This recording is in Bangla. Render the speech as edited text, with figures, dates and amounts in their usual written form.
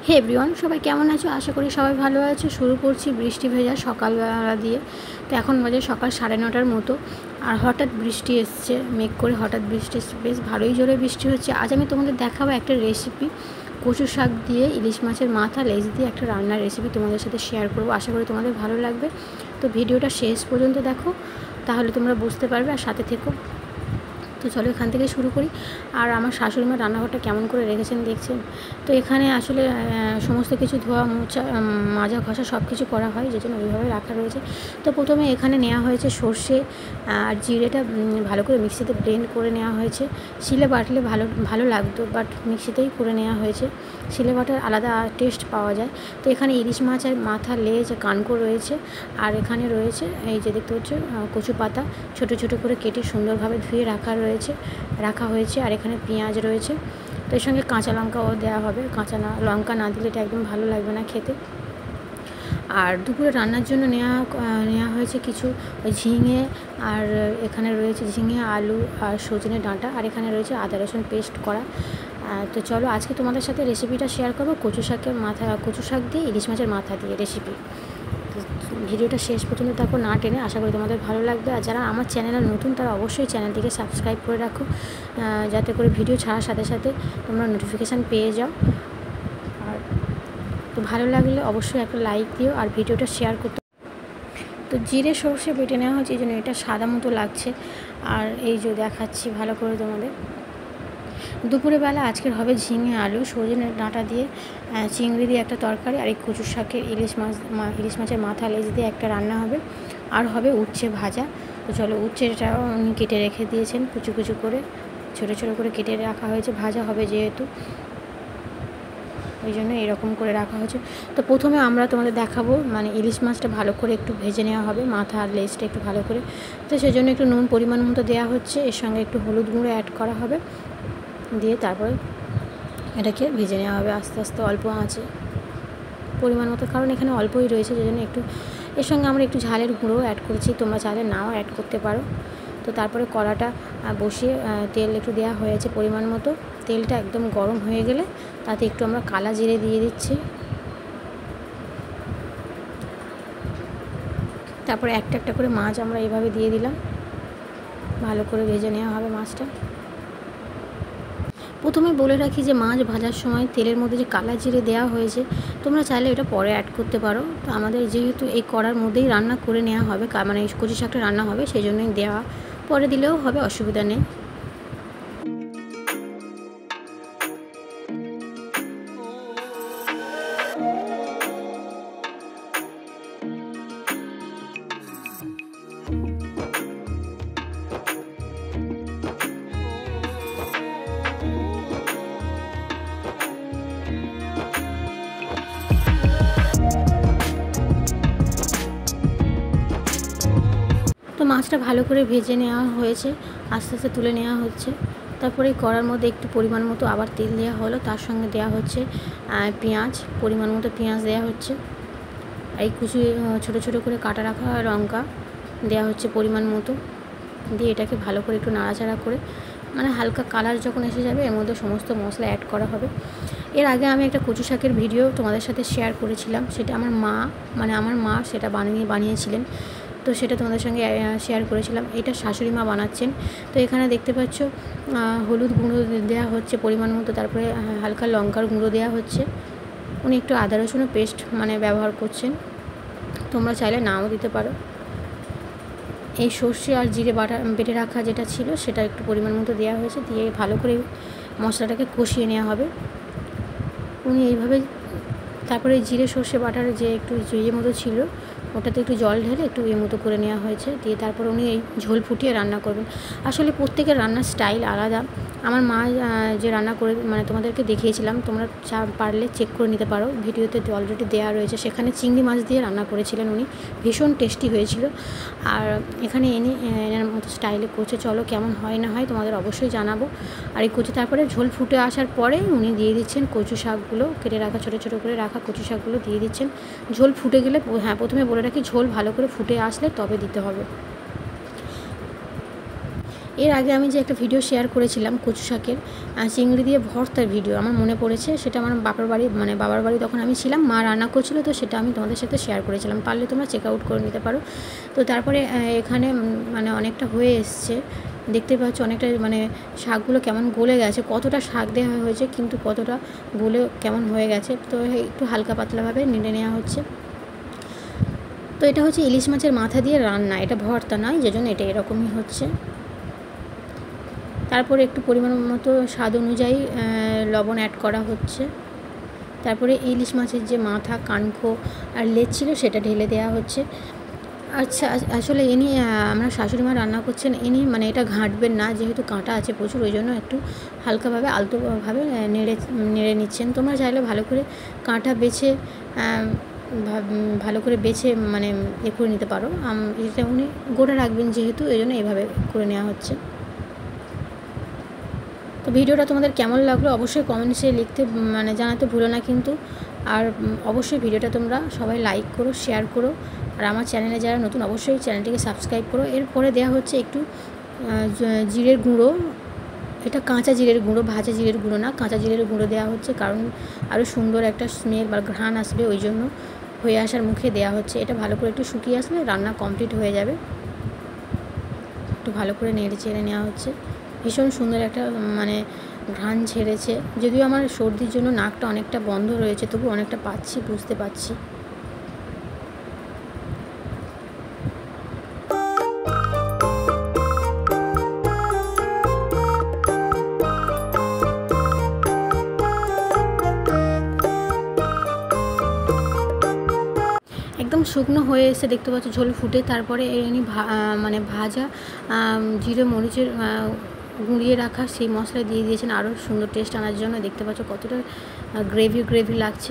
হে এভরিওয়ান, সবাই কেমন আছো? আশা করি সবাই ভালো আছো। শুরু করছি বৃষ্টি ভেজা সকালবেলা দিয়ে। তো এখন বাজে সকাল 9:30 মতো, আর হঠাৎ বৃষ্টি এসছে, মেঘ করে হঠাৎ বৃষ্টি এসছে, বেশ ভালোই জোরে বৃষ্টি হচ্ছে। আজ আমি তোমাদের দেখাবো একটা রেসিপি, কচু শাক দিয়ে ইলিশ মাছের মাথা লেজ দিয়ে একটা রান্নার রেসিপি তোমাদের সাথে শেয়ার করবো। আশা করি তোমাদের ভালো লাগবে। তো ভিডিওটা শেষ পর্যন্ত দেখো, তাহলে তোমরা বুঝতে পারবে, আর সাথে থেকো। তো চলো এখান থেকে শুরু করি। আর আমার শাশুড়ি মা রান্নাঘরটা কেমন করে রেখেছেন দেখছেন। তো এখানে আসলে সমস্ত কিছু ধোয়া মোছা মাজা ঘষা সব কিছু করা হয়, যে জন্য ওইভাবে রাখা রয়েছে। তো প্রথমে এখানে নেওয়া হয়েছে সর্ষে আর জিরেটা ভালো করে মিক্সিতে ব্লেন্ড করে নেওয়া হয়েছে। শিলে বাটলে ভালো লাগতো, বাট মিক্সিতেই করে নেওয়া হয়েছে। শিলে বাটার আলাদা টেস্ট পাওয়া যায়। তো এখানে ইলিশ মাছের মাথা, লেজ, কানকো রয়েছে। আর এখানে রয়েছে এই যে দেখতে হচ্ছে কচু পাতা ছোট ছোট করে কেটে সুন্দরভাবে ধুয়ে রাখা হয়েছে। আর এখানে পেঁয়াজ রয়েছে। তো এর সঙ্গে কাঁচা লঙ্কাও দেওয়া হবে। কাঁচা লঙ্কা না দিলে এটা একদম ভালো লাগবে না খেতে। আর দুপুরে রান্নার জন্য নেওয়া হয়েছে কিছু ঝিঙে, আর এখানে রয়েছে ঝিঙে, আলু আর সজনে ডাঁটা, আর এখানে রয়েছে আদা রসুন পেস্ট করা। তো চলো আজকে তোমাদের সাথে রেসিপিটা শেয়ার করবো, কচু শাক দিয়ে ইলিশ মাছের মাথা দিয়ে রেসিপি। ভিডিওটা শেষ পর্যন্ত দেখো, না টেনে। আশা করি তোমাদের ভালো লাগবে। আর যারা আমার চ্যানেলে নতুন, তারা অবশ্যই চ্যানেলটিকে সাবস্ক্রাইব করে রাখো, যাতে করে ভিডিও ছাড়ার সাথে সাথে তোমরা নোটিফিকেশান পেয়ে যাও। আর তো ভালো লাগলে অবশ্যই একটা লাইক দিও আর ভিডিওটা শেয়ার করতে। তো জিরে সর্ষে বেটে নেওয়া হচ্ছে, এই জন্য এটা সাদা মতো লাগছে। আর এই যে দেখাচ্ছি ভালো করে তোমাদের। দুপুরে বেলা আজকের হবে ঝিঙে, আলু, সজনে ডাঁটা দিয়ে চিংড়ি দিয়ে একটা তরকারি, আর এই কচু শাকের ইলিশ মাছের মাথা লেজ দিয়ে একটা রান্না হবে। আর হবে উচ্ছে ভাজা। তো চলো, উচ্ছেটাও উনি কেটে রেখে দিয়েছেন, কুচু কুচু করে ছোটো ছোটো করে কেটে রাখা হয়েছে, ভাজা হবে যেহেতু, ওই জন্য এরকম করে রাখা হয়েছে। তো প্রথমে আমরা তোমাদের দেখাবো, মানে ইলিশ মাছটা ভালো করে একটু ভেজে নেওয়া হবে, মাথা আর লেজটা একটু ভালো করে। তো সেজন্য একটু নুন পরিমাণ মতো দেওয়া হচ্ছে, এর সঙ্গে একটু হলুদ গুঁড়ো অ্যাড করা হবে, দিয়ে তারপরে এটাকে ভেজে নেওয়া হবে আস্তে আস্তে অল্প আঁচে পরিমাণ মতো, কারণ এখানে অল্পই রয়েছে, যে জন্য একটু এর সঙ্গে আমরা একটু ঝালের গুঁড়ো অ্যাড করেছি, তোমরা চাইলে নাও অ্যাড করতে পারো। তো তারপরে কড়াটা বসিয়ে তেল একটু দেওয়া হয়েছে পরিমাণ মতো। তেলটা একদম গরম হয়ে গেলে তাতে একটু আমরা কালা জিরে দিয়ে দিচ্ছি। তারপরে একটা একটা করে মাছ আমরা এইভাবে দিয়ে দিলাম, ভালো করে ভেজে নেওয়া হবে মাছটা। প্রথমে বলে রাখি যে মাছ ভাজার সময় তেলের মধ্যে যে কালা জিরে দেওয়া হয়েছে, তোমরা চাইলে এটা পরে অ্যাড করতে পারো। তো আমাদের যেহেতু এই কড়ার মধ্যেই রান্না করে নেওয়া হবে, মানে কচু শাকটা রান্না হবে, সেই জন্যই দেওয়া, পরে দিলেও হবে, অসুবিধা নেই। তো মাছটা ভালো করে ভেজে নেওয়া হয়েছে, আস্তে আস্তে তুলে নেওয়া হচ্ছে। তারপরে কড়ার মধ্যে একটু পরিমাণ মতো আবার তেল দেওয়া হলো, তার সঙ্গে দেওয়া হচ্ছে পেঁয়াজ, পরিমাণ মতো পেঁয়াজ দেওয়া হচ্ছে। এই কুচি ছোটো ছোটো করে কাটা রাখা লঙ্কা দেওয়া হচ্ছে পরিমাণ মতো, দিয়ে এটাকে ভালো করে একটু নাড়াচাড়া করে, মানে হালকা কালার যখন এসে যাবে, এর মধ্যে সমস্ত মশলা অ্যাড করা হবে। এর আগে আমি একটা কচু শাকের ভিডিও তোমাদের সাথে শেয়ার করেছিলাম, সেটা আমার মা সেটা বানিয়েছিলেন। তো সেটা তোমাদের সঙ্গে শেয়ার করেছিলাম। এটা শাশুড়ি মা বানাচ্ছেন। তো এখানে দেখতে পাচ্ছ হলুদ গুঁড়ো দেওয়া হচ্ছে পরিমাণ মতো, তারপরে হালকা লঙ্কার গুঁড়ো দেওয়া হচ্ছে। উনি একটু আদা রসুনও পেস্ট ব্যবহার করছেন, তোমরা চাইলে নাও দিতে পারো। এই সর্ষে আর জিরে বেটে রাখা যেটা ছিল, সেটা একটু পরিমাণ মতো দেওয়া হয়েছে, দিয়ে ভালো করে মশলাটাকে কষিয়ে নেওয়া হবে। উনি এইভাবে, তারপরে জিরে সর্ষে বাটার যে একটু মতো ছিল, ওটাতে একটু জল ঢেলে একটু মতো করে নেওয়া হয়েছে, দিয়ে তারপর উনি এই ঝোল ফুটিয়ে রান্না করবেন। আসলে প্রত্যেকের রান্নার স্টাইল আলাদা। আমার মা যে রান্না করে তোমাদেরকে দেখিয়েছিলাম, তোমরা পারলে চেক করে নিতে পারো, ভিডিওতে অলরেডি দেওয়া রয়েছে। সেখানে চিংড়ি মাছ দিয়ে রান্না করেছিলেন উনি, ভীষণ টেস্টি হয়েছিল। আর এখানে এনার মতো স্টাইলে করছে, চলো কেমন হয় না হয় তোমাদের অবশ্যই জানাবো। আর এই কচু তারপরে ঝোল ফুটে আসার পরে উনি দিয়ে দিচ্ছেন কচু শাকগুলো, কেটে রাখা ছোটো ছোটো করে রাখা কচু শাকগুলো দিয়ে দিচ্ছেন। ঝোল ফুটে গেলে, হ্যাঁ প্রথমে বলে রাখি, ঝোল ভালো করে ফুটে আসলে তবে দিতে হবে। এর আগে আমি যে একটা ভিডিও শেয়ার করেছিলাম কচু শাকের চিংড়ি দিয়ে ভর্তার ভিডিও, আমার মনে পড়েছে, সেটা আমার বাবার বাড়ি তখন আমি ছিলাম, মা রান্না করছিল, তো সেটা আমি তোমাদের সাথে শেয়ার করেছিলাম, পারলে তোমরা চেক আউট করে নিতে পারো। তো তারপরে এখানে অনেকটা হয়ে এসছে, দেখতে পাচ্ছ অনেকটা শাকগুলো কেমন গলে গেছে, কতটা শাক দেওয়া হয়েছে কিন্তু কতটা গলে কেমন হয়ে গেছে। তো একটু হালকা পাতলাভাবে নেড়ে নেওয়া হচ্ছে। তো এটা হচ্ছে ইলিশ মাছের মাথা দিয়ে রান্না, এটা ভর্তা নয়, যেজন্য এটা এরকমই হচ্ছে। তারপরে একটু পরিমাণ মতো স্বাদ অনুযায়ী লবণ অ্যাড করা হচ্ছে। তারপরে ইলিশ মাছের যে মাথা, কানকো আর লেজ ছিল সেটা ঢেলে দেওয়া হচ্ছে। আচ্ছা, আসলে ইনি আমরা শাশুড়ি মা রান্না করছেন, ইনি এটা ঘাঁটবেন না, যেহেতু কাঁটা আছে প্রচুর, ওই জন্য একটু হালকাভাবে আলতোভাবে নেড়ে নিচ্ছেন। তোমরা চাইলে ভালো করে কাঁটা বেছে করে নিতে পারো, এটা উনি গোটা রাখবেন যেহেতু, এই জন্য এইভাবে করে নেওয়া হচ্ছে। তো ভিডিওটা তোমাদের কেমন লাগলো অবশ্যই কমেন্টসে লিখতে জানাতে ভুলো না কিন্তু। আর অবশ্যই ভিডিওটা তোমরা সবাই লাইক করো, শেয়ার করো, আর আমার চ্যানেলে যারা নতুন অবশ্যই চ্যানেলটিকে সাবস্ক্রাইব করো। এরপরে দেওয়া হচ্ছে একটু জিরের গুঁড়ো, এটা কাঁচা জিরের গুঁড়ো, ভাজা জিরের গুঁড়ো না, কাঁচা জিরের গুঁড়ো দেওয়া হচ্ছে, কারণ আরও সুন্দর একটা স্মেল বা ঘ্রাণ আসবে, ওই জন্য হয়ে আসার মুখে দেওয়া হচ্ছে। এটা ভালো করে একটু শুকিয়ে আসলে রান্না কমপ্লিট হয়ে যাবে। একটু ভালো করে নেড়ে চেড়ে নেওয়া হচ্ছে। ভীষণ সুন্দর একটা ঘ্রাণ ছেড়েছে, যদিও আমার সর্দির জন্য নাকটা অনেকটা বন্ধ রয়েছে, তবু অনেকটা পাচ্ছি, বুঝতে পারছি। একদম শুকনো হয়ে এসে দেখতে পাচ্ছ ঝোল ফুটে, তারপরে এনি ভাজা জিরে মরিচের গুঁড়িয়ে রাখা সেই মশলা দিয়ে দিয়েছেন আরও সুন্দর টেস্ট আনার জন্য। দেখতে পাচ্ছ কতটা গ্রেভি লাগছে।